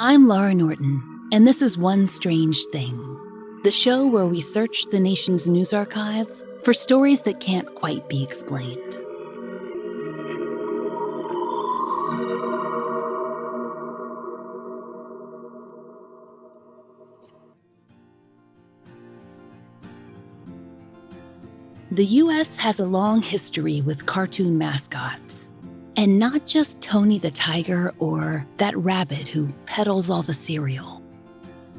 I'm Laurah Norton, and this is One Strange Thing, the show where we search the nation's news archives for stories that can't quite be explained. The U.S. has a long history with cartoon mascots. And not just Tony the Tiger or that rabbit who peddles all the cereal.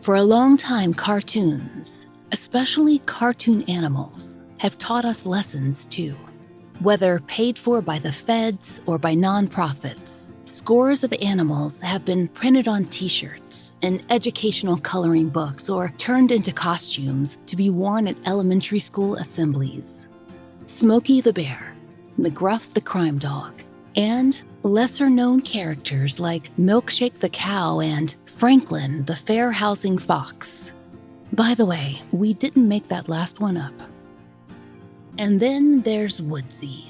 For a long time, cartoons, especially cartoon animals, have taught us lessons too. Whether paid for by the feds or by nonprofits, scores of animals have been printed on t-shirts and educational coloring books or turned into costumes to be worn at elementary school assemblies. Smokey the Bear, McGruff the Crime Dog, and lesser-known characters like Milkshake the Cow and Franklin the Fair Housing Fox. By the way, we didn't make that last one up. And then there's Woodsy,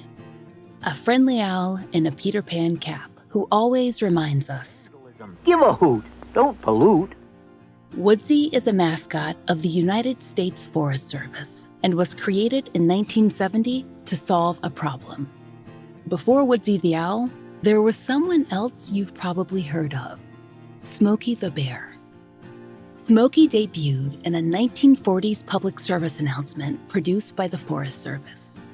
a friendly owl in a Peter Pan cap who always reminds us, "Give a hoot, don't pollute." Woodsy is a mascot of the United States Forest Service and was created in 1970 to solve a problem. Before Woodsy the Owl, there was someone else you've probably heard of, Smokey the Bear. Smokey debuted in a 1940s public service announcement produced by the Forest Service.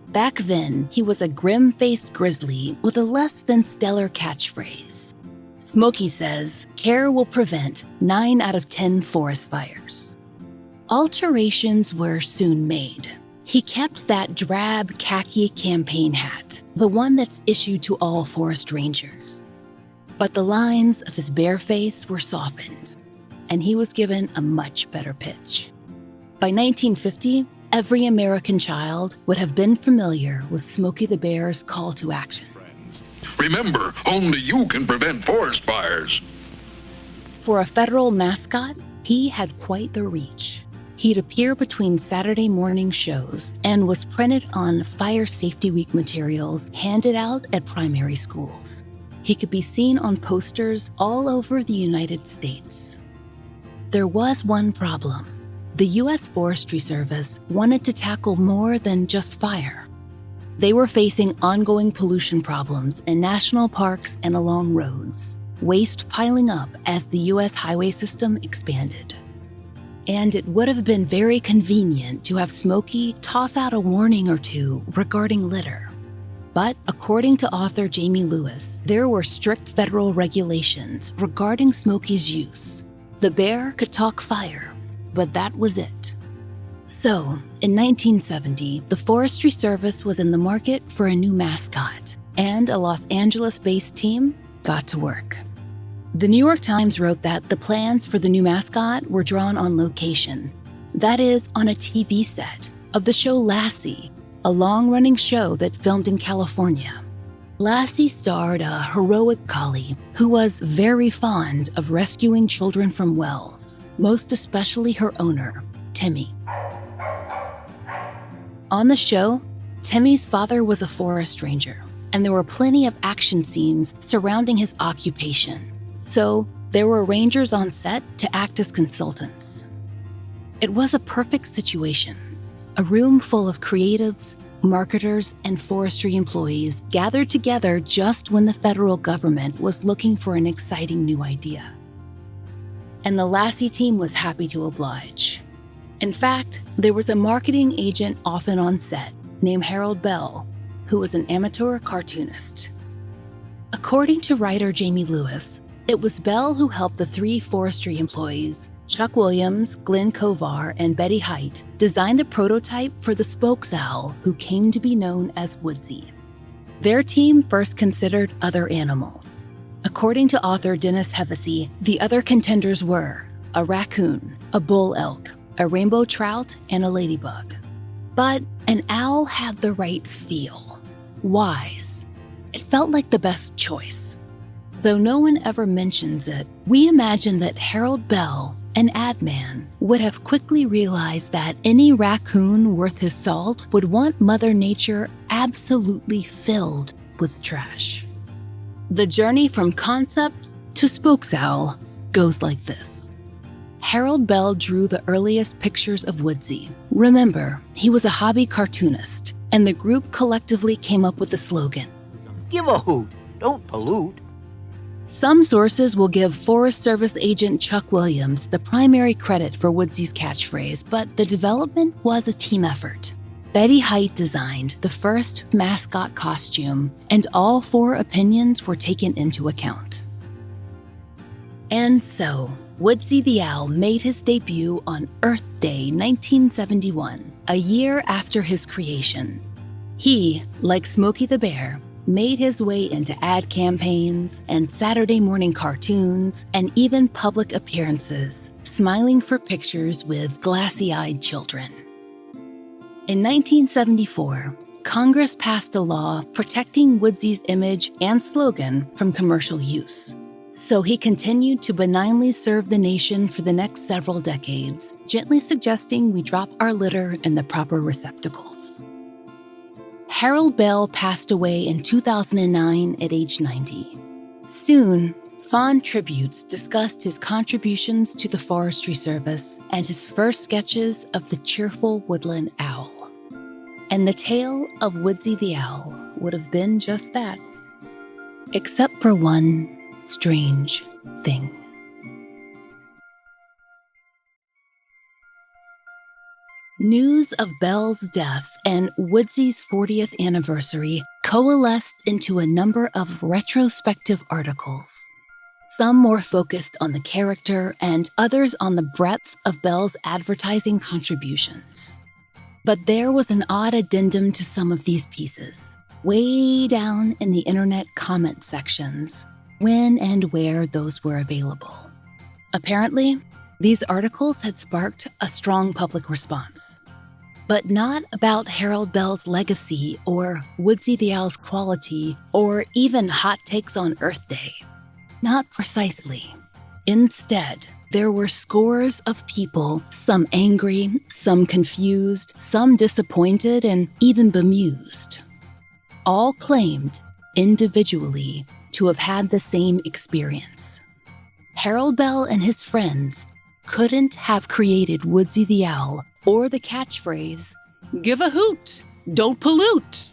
Back then, he was a grim-faced grizzly with a less than stellar catchphrase. Smokey says, "Care will prevent 9 out of 10 forest fires." Alterations were soon made. He kept that drab khaki campaign hat, the one that's issued to all forest rangers. But the lines of his bare face were softened, and he was given a much better pitch. By 1950, every American child would have been familiar with Smokey the Bear's call to action. Remember, only you can prevent forest fires. For a federal mascot, he had quite the reach. He'd appear between Saturday morning shows and was printed on Fire Safety Week materials handed out at primary schools. He could be seen on posters all over the United States. There was one problem. The U.S. Forestry Service wanted to tackle more than just fire. They were facing ongoing pollution problems in national parks and along roads, waste piling up as the U.S. highway system expanded. And it would have been very convenient to have Smokey toss out a warning or two regarding litter. But according to author Jamie Lewis, there were strict federal regulations regarding Smokey's use. The bear could talk fire, but that was it. So, in 1970, the Forestry Service was in the market for a new mascot, and a Los Angeles-based team got to work. The New York Times wrote that the plans for the new mascot were drawn on location. That is, on a TV set of the show Lassie, a long-running show that filmed in California. Lassie starred a heroic collie who was very fond of rescuing children from wells, most especially her owner, Timmy. On the show, Timmy's father was a forest ranger, and there were plenty of action scenes surrounding his occupation. So there were rangers on set to act as consultants. It was a perfect situation. A room full of creatives, marketers, and forestry employees gathered together just when the federal government was looking for an exciting new idea. And the Lassie team was happy to oblige. In fact, there was a marketing agent often on set named Harold Bell, who was an amateur cartoonist. According to writer Jamie Lewis, it was Bell who helped the 3 forestry employees, Chuck Williams, Glenn Kovar, and Betty Height, design the prototype for the spokes owl who came to be known as Woodsy. Their team first considered other animals. According to author Dennis Hevesy, the other contenders were a raccoon, a bull elk, a rainbow trout, and a ladybug. But an owl had the right feel. Wise. It felt like the best choice. Though no one ever mentions it, we imagine that Harold Bell, an ad man, would have quickly realized that any raccoon worth his salt would want Mother Nature absolutely filled with trash. The journey from concept to spokes owl goes like this. Harold Bell drew the earliest pictures of Woodsy. Remember, he was a hobby cartoonist, and the group collectively came up with the slogan, Give a hoot, don't pollute. Some sources will give Forest Service agent Chuck Williams the primary credit for Woodsy's catchphrase, but the development was a team effort. Betty Height designed the first mascot costume, and all 4 opinions were taken into account. And so, Woodsy the Owl made his debut on Earth Day 1971, a year after his creation. He, like Smokey the Bear, made his way into ad campaigns and Saturday morning cartoons and even public appearances, smiling for pictures with glassy-eyed children. In 1974, Congress passed a law protecting Woodsy's image and slogan from commercial use. So he continued to benignly serve the nation for the next several decades, gently suggesting we drop our litter in the proper receptacles. Harold Bell passed away in 2009 at age 90. Soon, fond tributes discussed his contributions to the Forestry Service and his first sketches of the cheerful woodland owl. And the tale of Woodsy the Owl would have been just that, except for one strange thing. News of Bell's death and Woodsy's 40th anniversary coalesced into a number of retrospective articles, some more focused on the character and others on the breadth of Bell's advertising contributions. But there was an odd addendum to some of these pieces, way down in the internet comment sections, when and where those were available. Apparently, these articles had sparked a strong public response, but not about Harold Bell's legacy or Woodsy the Owl's quality or even hot takes on Earth Day. Not precisely. Instead, there were scores of people, some angry, some confused, some disappointed, and even bemused. All claimed, individually, to have had the same experience. Harold Bell and his friends couldn't have created Woodsy the Owl or the catchphrase, "Give a hoot, don't pollute."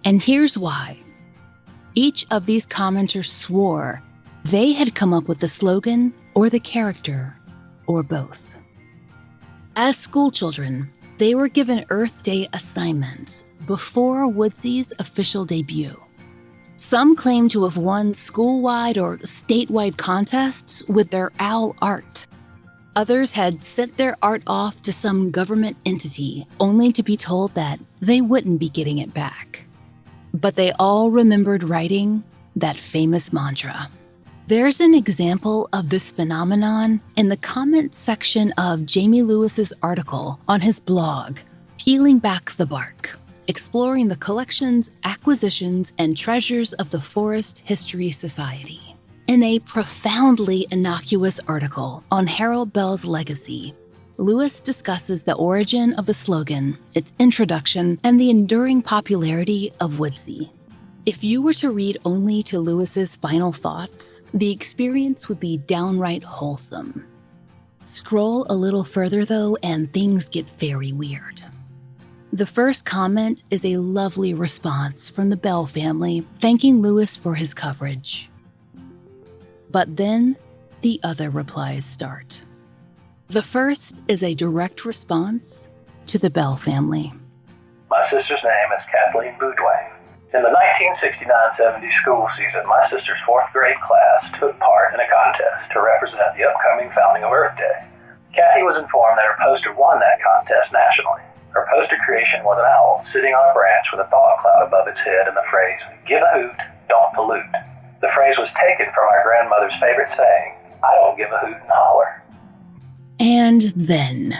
And here's why. Each of these commenters swore they had come up with the slogan or the character, or both. As schoolchildren, they were given Earth Day assignments before Woodsy's official debut. Some claim to have won school-wide or statewide contests with their owl art. Others had sent their art off to some government entity, only to be told that they wouldn't be getting it back. But they all remembered writing that famous mantra. There's an example of this phenomenon in the comments section of Jamie Lewis's article on his blog, Peeling Back the Bark, exploring the collections, acquisitions, and treasures of the Forest History Society. In a profoundly innocuous article on Harold Bell's legacy, Lewis discusses the origin of the slogan, its introduction, and the enduring popularity of Woodsy. If you were to read only to Lewis's final thoughts, the experience would be downright wholesome. Scroll a little further, though, and things get very weird. The first comment is a lovely response from the Bell family, thanking Lewis for his coverage. But then, the other replies start. The first is a direct response to the Bell family. My sister's name is Kathleen Boudouin. In the 1969-70 school season, my sister's 4th grade class took part in a contest to represent the upcoming founding of Earth Day. Kathy was informed that her poster won that contest nationally. Her poster creation was an owl sitting on a branch with a thought cloud above its head and the phrase, "Give a hoot, don't pollute." The phrase was taken from our grandmother's favorite saying, "I don't give a hoot and holler." And then...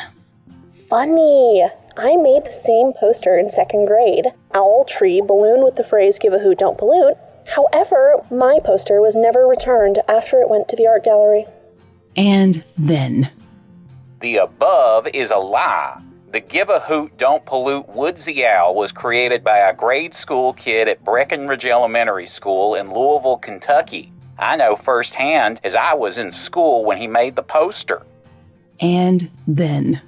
Funny! I made the same poster in 2nd grade. Owl, tree, balloon with the phrase, "Give a hoot, don't pollute." However, my poster was never returned after it went to the art gallery. And then... The above is a lie. The Give a Hoot, Don't Pollute Woodsy Owl was created by a grade school kid at Breckenridge Elementary School in Louisville, Kentucky. I know firsthand as I was in school when he made the poster. And then,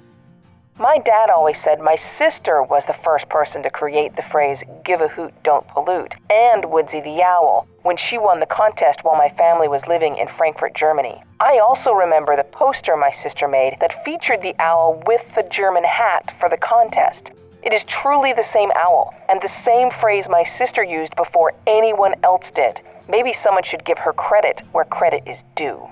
My dad always said my sister was the first person to create the phrase, "give a hoot, don't pollute," and Woodsy the Owl, when she won the contest while my family was living in Frankfurt, Germany. I also remember the poster my sister made that featured the owl with the German hat for the contest. It is truly the same owl, and the same phrase my sister used before anyone else did. Maybe someone should give her credit where credit is due.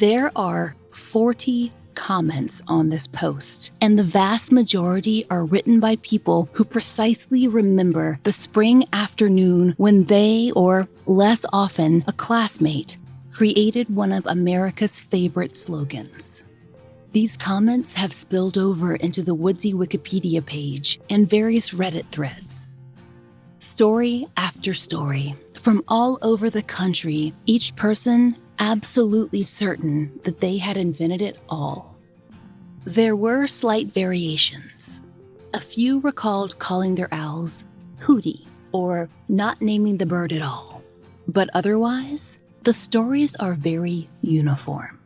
there are 40 comments on this post, and the vast majority are written by people who precisely remember the spring afternoon when they, or less often, a classmate, created one of America's favorite slogans. These comments have spilled over into the Woodsy Wikipedia page and various Reddit threads. Story after story, from all over the country, each person absolutely certain that they had invented it all. There were slight variations. A few recalled calling their owls Hootie or not naming the bird at all. But otherwise, the stories are very uniform.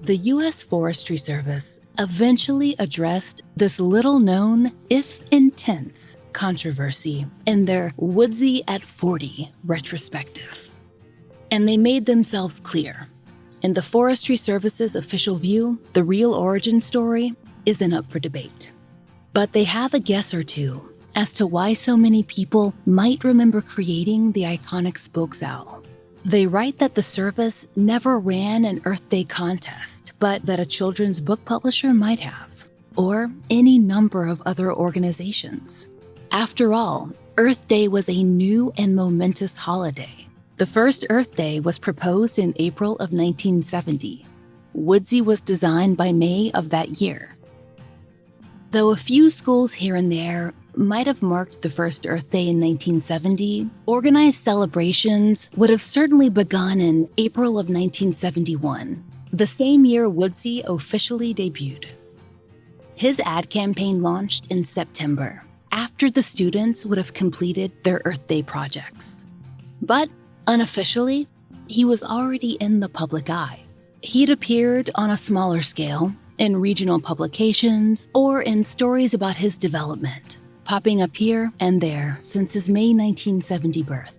The U.S. Forestry Service eventually addressed this little-known, if intense, controversy in their Woodsy at 40 retrospective. And they made themselves clear. In the Forestry Service's official view, the real origin story isn't up for debate. But they have a guess or two as to why so many people might remember creating the iconic spokes owl. They write that the service never ran an Earth Day contest, but that a children's book publisher might have, or any number of other organizations. After all, Earth Day was a new and momentous holiday. The first Earth Day was proposed in April of 1970. Woodsy was designed by May of that year. Though a few schools here and there might have marked the first Earth Day in 1970, organized celebrations would have certainly begun in April of 1971, the same year Woodsy officially debuted. His ad campaign launched in September, after the students would have completed their Earth Day projects. But unofficially, he was already in the public eye. He'd appeared on a smaller scale in regional publications or in stories about his development, popping up here and there since his May 1970 birth.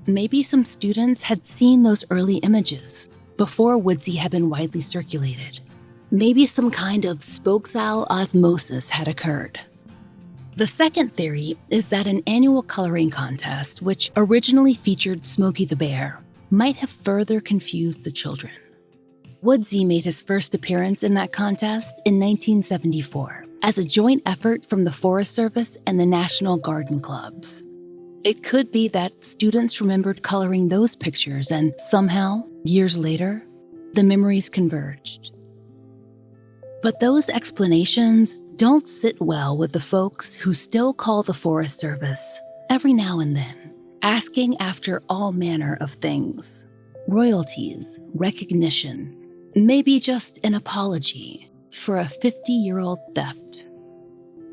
Maybe some students had seen those early images before Woodsy had been widely circulated. Maybe some kind of spokes owl osmosis had occurred. The second theory is that an annual coloring contest, which originally featured Smokey the Bear, might have further confused the children. Woodsy made his first appearance in that contest in 1974 as a joint effort from the Forest Service and the National Garden Clubs. It could be that students remembered coloring those pictures and somehow, years later, the memories converged. But those explanations don't sit well with the folks who still call the Forest Service every now and then, asking after all manner of things. Royalties, recognition, maybe just an apology for a 50-year-old theft.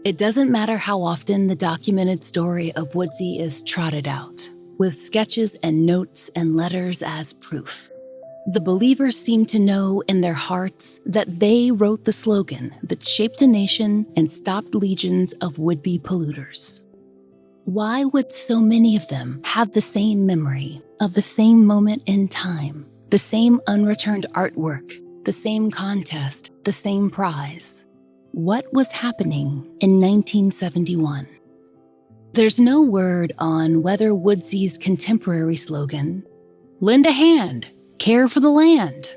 It doesn't matter how often the documented story of Woodsy is trotted out, with sketches and notes and letters as proof. The believers seem to know in their hearts that they wrote the slogan that shaped a nation and stopped legions of would-be polluters. Why would so many of them have the same memory of the same moment in time, the same unreturned artwork, the same contest, the same prize? What was happening in 1971? There's no word on whether Woodsy's contemporary slogan, "Lend a hand, care for the land,"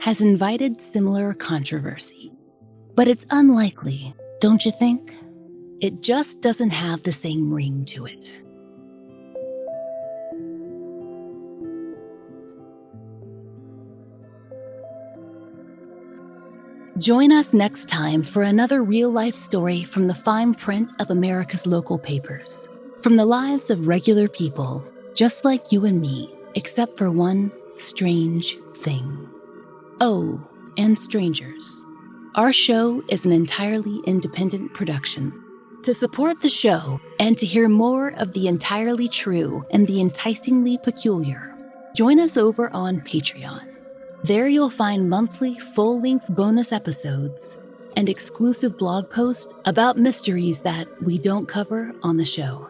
has invited similar controversy. But it's unlikely, don't you think? It just doesn't have the same ring to it. Join us next time for another real-life story from the fine print of America's local papers, from the lives of regular people, just like you and me, except for one strange thing. Oh, and strangers. Our show is an entirely independent production. To support the show and to hear more of the entirely true and the enticingly peculiar, Join us over on Patreon. There you'll find monthly full-length bonus episodes and exclusive blog posts about mysteries that we don't cover on the show.